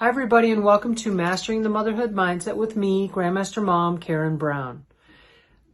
Hi everybody and welcome to Mastering the Motherhood Mindset with me, Grandmaster Mom Karen Brown.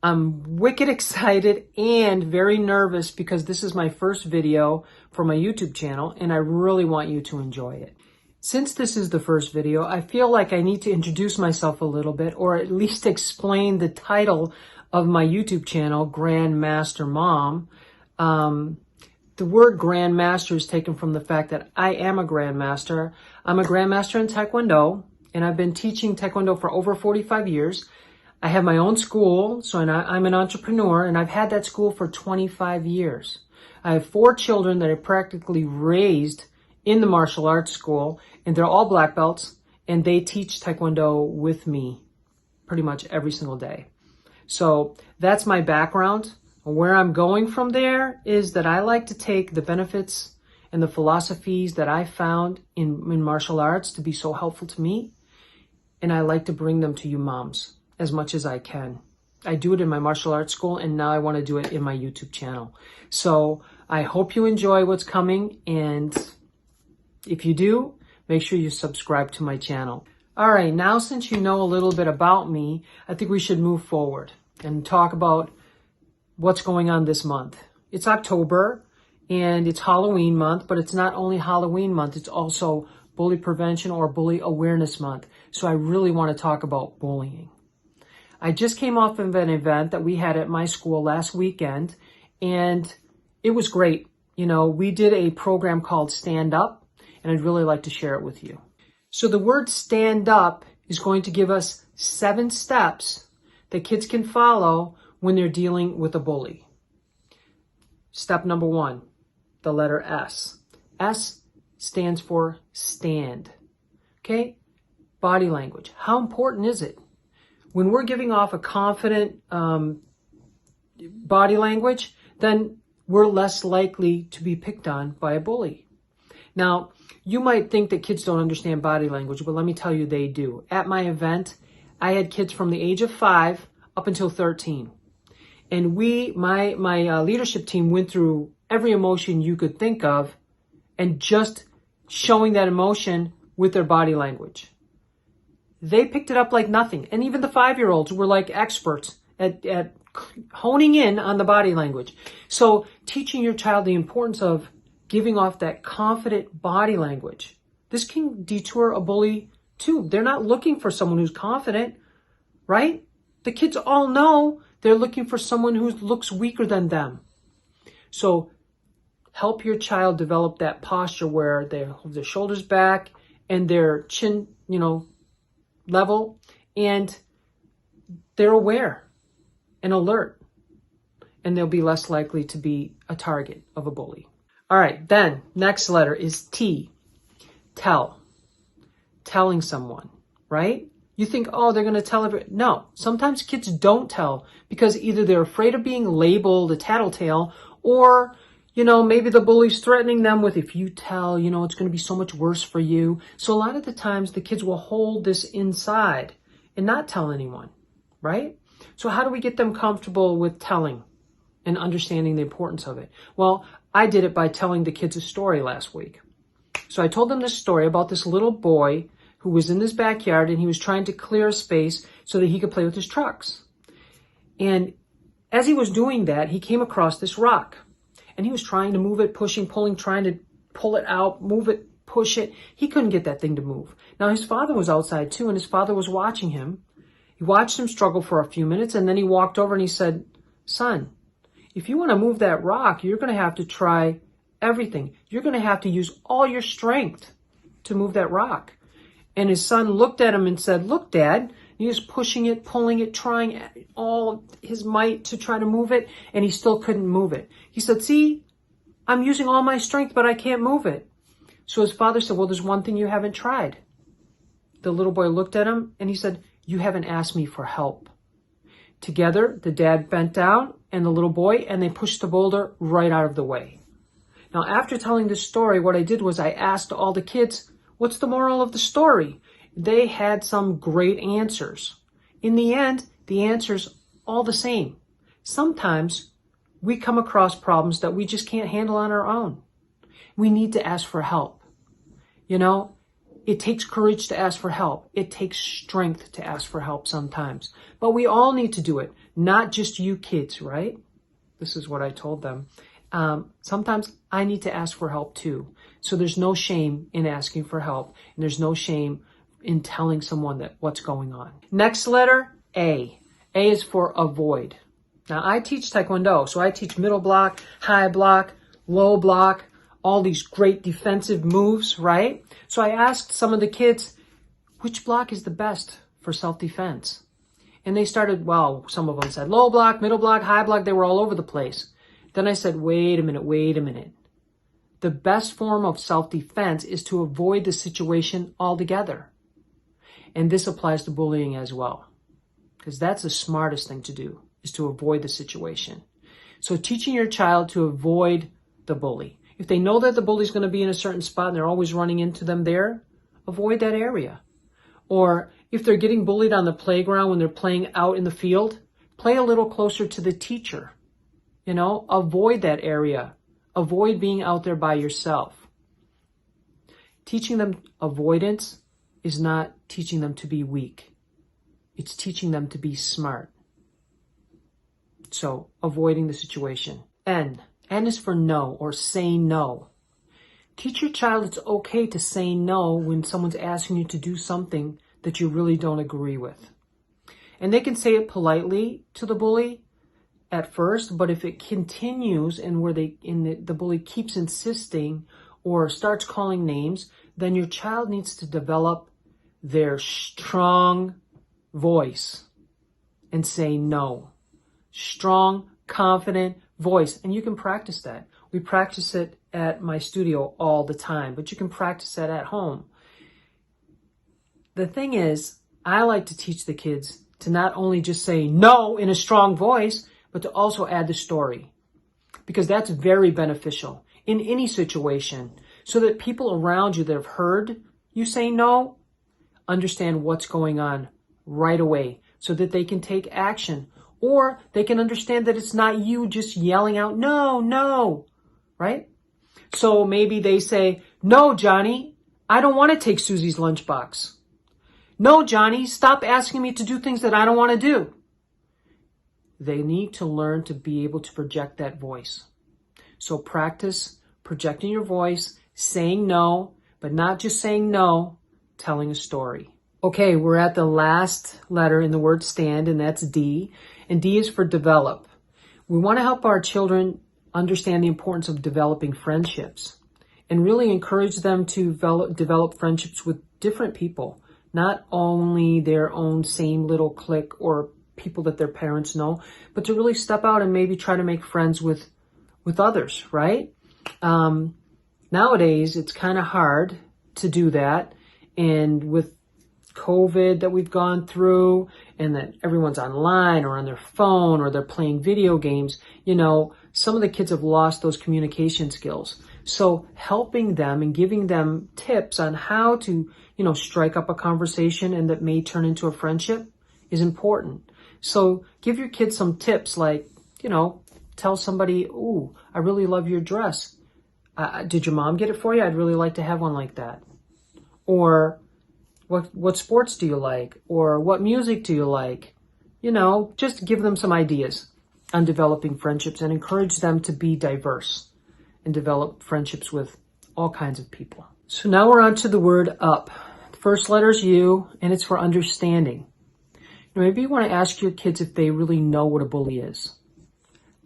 I'm wicked excited and very nervous because this is my first video for my YouTube channel and I really want you to enjoy it. Since this is the first video, I feel like I need to introduce myself a little bit or at least explain the title of my YouTube channel, Grandmaster Mom. The word Grandmaster is taken from the fact that I am a Grandmaster. I'm a Grandmaster in Taekwondo, and I've been teaching Taekwondo for over 45 years. I have my own school, so I'm an entrepreneur, and I've had that school for 25 years. I have 4 children that I practically raised in the martial arts school, and they're all black belts, and they teach Taekwondo with me pretty much every single day. So that's my background. Where I'm going from there is that I like to take the benefits and the philosophies that I found in martial arts to be so helpful to me, and I like to bring them to you moms as much as I can. I do it in my martial arts school, and now I want to do it in my YouTube channel. So I hope you enjoy what's coming, and if you do, make sure you subscribe to my channel. All right, now since you know a little bit about me, I think we should move forward and talk about what's going on this month. It's October and it's Halloween month, but it's not only Halloween month, it's also bully prevention or bully awareness month. So I really want to talk about bullying. I just came off of an event that we had at my school last weekend and it was great. You know, we did a program called Stand Up and I'd really like to share it with you. So the word stand up is going to give us 7 steps that kids can follow when they're dealing with a bully. Step number 1, the letter S. S stands for stand. Okay? Body language. How important is it? When we're giving off a confident body language, then we're less likely to be picked on by a bully. Now, you might think that kids don't understand body language, but let me tell you they do. At my event, I had kids from the age of 5 up until 13. And my leadership team went through every emotion you could think of and just showing that emotion with their body language. They picked it up like nothing. And even the 5-year-olds were like experts at honing in on the body language. So teaching your child the importance of giving off that confident body language. This can deter a bully too. They're not looking for someone who's confident, right? The kids all know they're looking for someone who looks weaker than them. So help your child develop that posture where they hold their shoulders back and their chin, level, and they're aware and alert, and they'll be less likely to be a target of a bully. All right, then next letter is T. Tell. Telling someone, right? You think, oh, they're going to tell everyone. No, sometimes kids don't tell because either they're afraid of being labeled a tattletale or, maybe the bully's threatening them with, if you tell, it's going to be so much worse for you. So a lot of the times the kids will hold this inside and not tell anyone, right? So how do we get them comfortable with telling and understanding the importance of it? Well, I did it by telling the kids a story last week. So I told them this story about this little boy who was in his backyard and he was trying to clear a space so that he could play with his trucks. And as he was doing that, he came across this rock and he was trying to move it, pushing, pulling, trying to pull it out, move it, push it. He couldn't get that thing to move. Now his father was outside too, and his father was watching him. He watched him struggle for a few minutes and then he walked over and he said, "Son, if you want to move that rock, you're going to have to try everything. You're going to have to use all your strength to move that rock." And his son looked at him and said, "Look, Dad." He was pushing it, pulling it, trying all his might to try to move it, and he still couldn't move it. He said, "See, I'm using all my strength, but I can't move it." So his father said, "Well, there's one thing you haven't tried." The little boy looked at him and he said, "You haven't asked me for help." Together, the dad bent down and the little boy, and they pushed the boulder right out of the way. Now, after telling this story, what I did was I asked all the kids, "What's the moral of the story?" They had some great answers. In the end, the answer's all the same. Sometimes we come across problems that we just can't handle on our own. We need to ask for help. It takes courage to ask for help. It takes strength to ask for help sometimes. But we all need to do it, not just you kids, right? This is what I told them. Sometimes I need to ask for help too. So there's no shame in asking for help. And there's no shame in telling someone that what's going on. Next letter, A. A is for avoid. Now I teach Taekwondo, so I teach middle block, high block, low block, all these great defensive moves, right? So I asked some of the kids, which block is the best for self-defense? And they started, well, some of them said low block, middle block, high block. They were all over the place. Then I said, wait a minute. The best form of self-defense is to avoid the situation altogether. And this applies to bullying as well, because that's the smartest thing to do, is to avoid the situation. So teaching your child to avoid the bully. If they know that the bully's going to be in a certain spot and they're always running into them there, avoid that area. Or if they're getting bullied on the playground when they're playing out in the field, play a little closer to the teacher. Avoid that area. Avoid being out there by yourself. Teaching them avoidance is not teaching them to be weak. It's teaching them to be smart. So, avoiding the situation. N. N is for no, or say no. Teach your child it's okay to say no when someone's asking you to do something that you really don't agree with. And they can say it politely to the bully at first, but if it continues and where the bully keeps insisting or starts calling names, then your child needs to develop their strong voice and say no. Strong, confident voice. And you can practice that. We practice it at my studio all the time, but you can practice that at home. The thing is, I like to teach the kids to not only just say no in a strong voice, but to also add the story, because that's very beneficial in any situation, so that people around you that have heard you say no understand what's going on right away, so that they can take action, or they can understand that it's not you just yelling out, no, right? So maybe they say, no, Johnny, I don't want to take Susie's lunchbox. No, Johnny, stop asking me to do things that I don't want to do. They need to learn to be able to project that voice. So practice projecting your voice, saying no, but not just saying no, telling a story. Okay, we're at the last letter in the word stand, and that's D. And D is for develop. We want to help our children understand the importance of developing friendships and really encourage them to develop friendships with different people, not only their own same little clique or people that their parents know, but to really step out and maybe try to make friends with others, right? Nowadays, it's kind of hard to do that. And with COVID that we've gone through, and that everyone's online or on their phone or they're playing video games, some of the kids have lost those communication skills. So helping them and giving them tips on how to, strike up a conversation and that may turn into a friendship is important. So give your kids some tips like, tell somebody, ooh, I really love your dress. Did your mom get it for you? I'd really like to have one like that. Or what sports do you like? Or what music do you like? Just give them some ideas on developing friendships and encourage them to be diverse and develop friendships with all kinds of people. So now we're on to the word up. The first letter is U, and it's for understanding. Maybe you want to ask your kids if they really know what a bully is.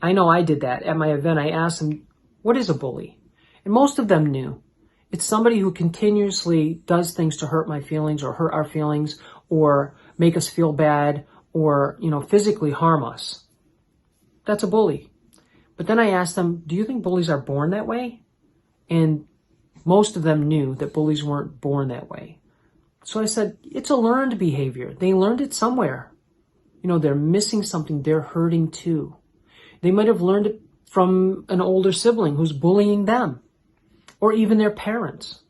I know I did that. At my event, I asked them, what is a bully? And most of them knew. It's somebody who continuously does things to hurt my feelings or hurt our feelings or make us feel bad or, physically harm us. That's a bully. But then I asked them, do you think bullies are born that way? And most of them knew that bullies weren't born that way. So I said, it's a learned behavior. They learned it somewhere. They're missing something. They're hurting too. They might have learned it from an older sibling who's bullying them, or even their parents.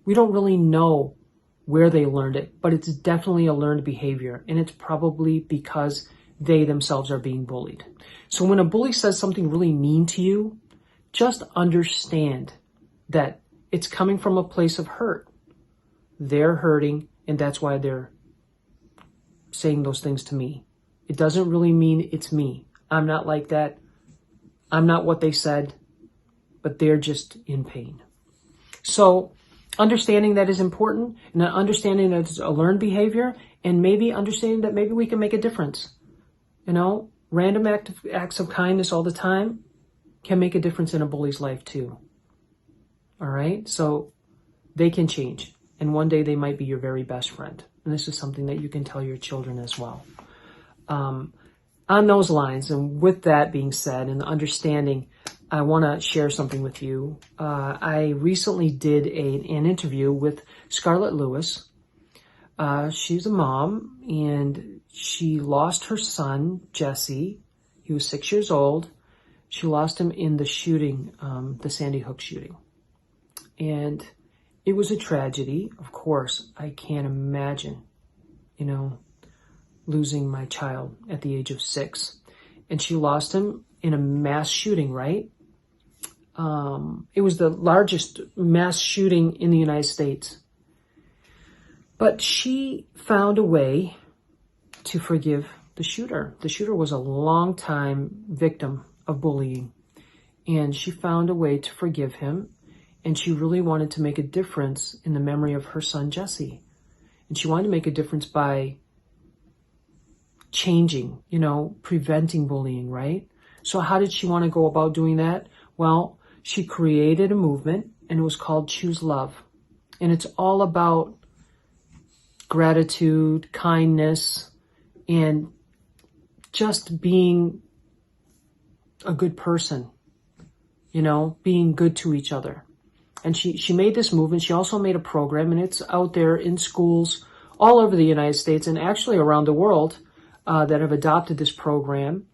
We don't really know where they learned it, but it's definitely a learned behavior, and it's probably because they themselves are being bullied. So when a bully says something really mean to you, just understand that it's coming from a place of hurt. they're hurting, and that's why they're saying those things to me. It doesn't really mean it's me. I'm not like that. I'm not what they said, but they're just in pain. So understanding that is important, and understanding that it's a learned behavior, and maybe understanding that maybe we can make a difference. Random acts of kindness all the time can make a difference in a bully's life too. All right? So they can change, and one day they might be your very best friend. And this is something that you can tell your children as well. On those lines, and with that being said, and the understanding, I want to share something with you. I recently did an interview with Scarlett Lewis. She's a mom, and she lost her son, Jesse. He was 6 years old. She lost him in the shooting, the Sandy Hook shooting. And it was a tragedy. Of course, I can't imagine, losing my child at the age of 6. And she lost him in a mass shooting, right? It was the largest mass shooting in the United States. But she found a way to forgive the shooter. The shooter was a long-time victim of bullying. And she found a way to forgive him. And she really wanted to make a difference in the memory of her son, Jesse. And she wanted to make a difference by changing, preventing bullying, right? So how did she want to go about doing that? Well, she created a movement, and it was called Choose Love. And it's all about gratitude, kindness, and just being a good person, being good to each other. And she made this movement. She also made a program, and it's out there in schools all over the United States and actually around the world that have adopted this program.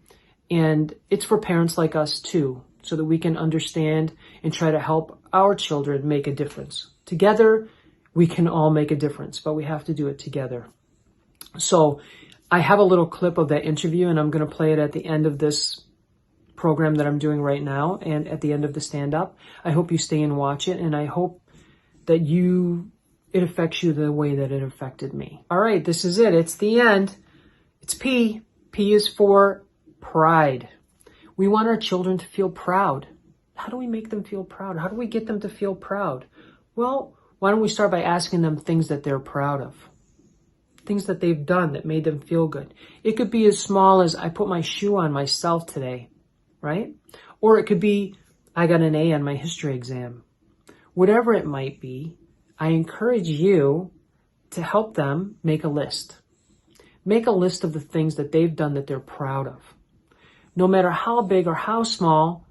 And it's for parents like us too, so that we can understand and try to help our children make a difference. Together, we can all make a difference, but we have to do it together. So I have a little clip of that interview, and I'm going to play it at the end of this program that I'm doing right now and at the end of the stand-up. I hope you stay and watch it, and I hope that it affects you the way that it affected me. All right, this is it. It's the end. It's P. P is for pride. We want our children to feel proud. How do we make them feel proud? How do we get them to feel proud? Well, why don't we start by asking them things that they're proud of? Things that they've done that made them feel good. It could be as small as I put my shoe on myself today, right? Or it could be I got an A on my history exam. Whatever it might be, I encourage you to help them make a list. Make a list of the things that they've done that they're proud of. No matter how big or how small,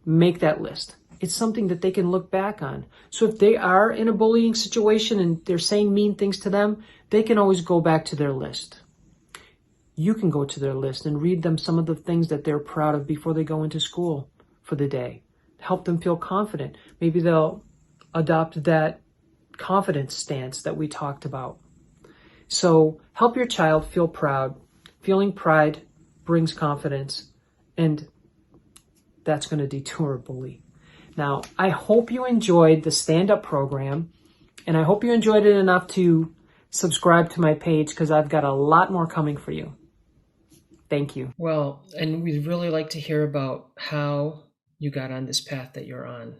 make that list. It's something that they can look back on. So if they are in a bullying situation and they're saying mean things to them, they can always go back to their list. You can go to their list and read them some of the things that they're proud of before they go into school for the day. Help them feel confident. Maybe they'll adopt that confidence stance that we talked about. So help your child feel proud. Feeling pride brings confidence, and that's going to deter a bully. Now, I hope you enjoyed the stand-up program, and I hope you enjoyed it enough to subscribe to my page, because I've got a lot more coming for you. Thank you. Well, and we'd really like to hear about how you got on this path that you're on.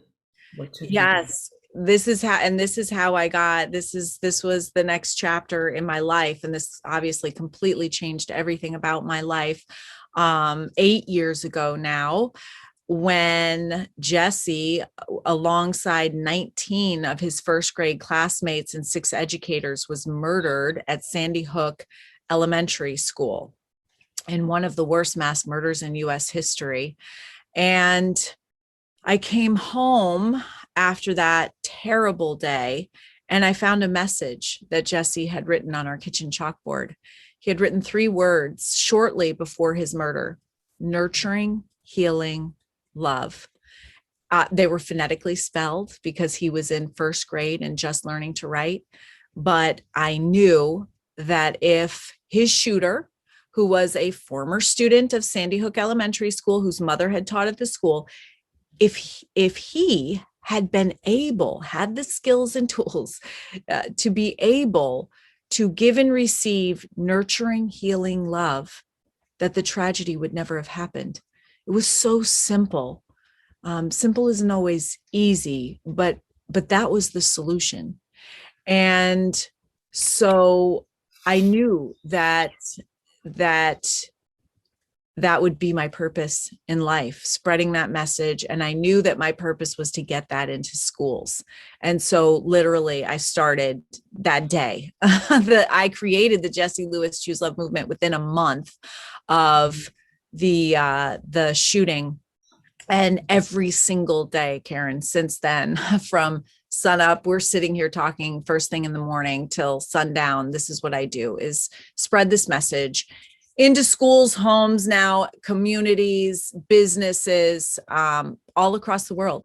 Yes. This is how I got, this was the next chapter in my life. And this obviously completely changed everything about my life. 8 years ago now, when Jesse, alongside 19 of his first grade classmates and 6 educators, was murdered at Sandy Hook Elementary School, in one of the worst mass murders in U.S. history. And I came home after that terrible day, and I found a message that Jesse had written on our kitchen chalkboard. He had written 3 words shortly before his murder: nurturing, healing, love. They were phonetically spelled because he was in first grade and just learning to write. But I knew that if his shooter, who was a former student of Sandy Hook Elementary School, whose mother had taught at the school, if he had the skills and tools to be able to give and receive nurturing, healing love, that the tragedy would never have happened. It was so simple. Simple isn't always easy, but that was the solution. And so I knew that would be my purpose in life, spreading that message. And I knew that my purpose was to get that into schools. And so literally I started that day that I created the Jessie Lewis Choose Love movement within a month of the shooting. And every single day, Karen, since then, from sun up, we're sitting here talking first thing in the morning till sundown. This is what I do, is spread this message into schools, homes now, communities, businesses, all across the world.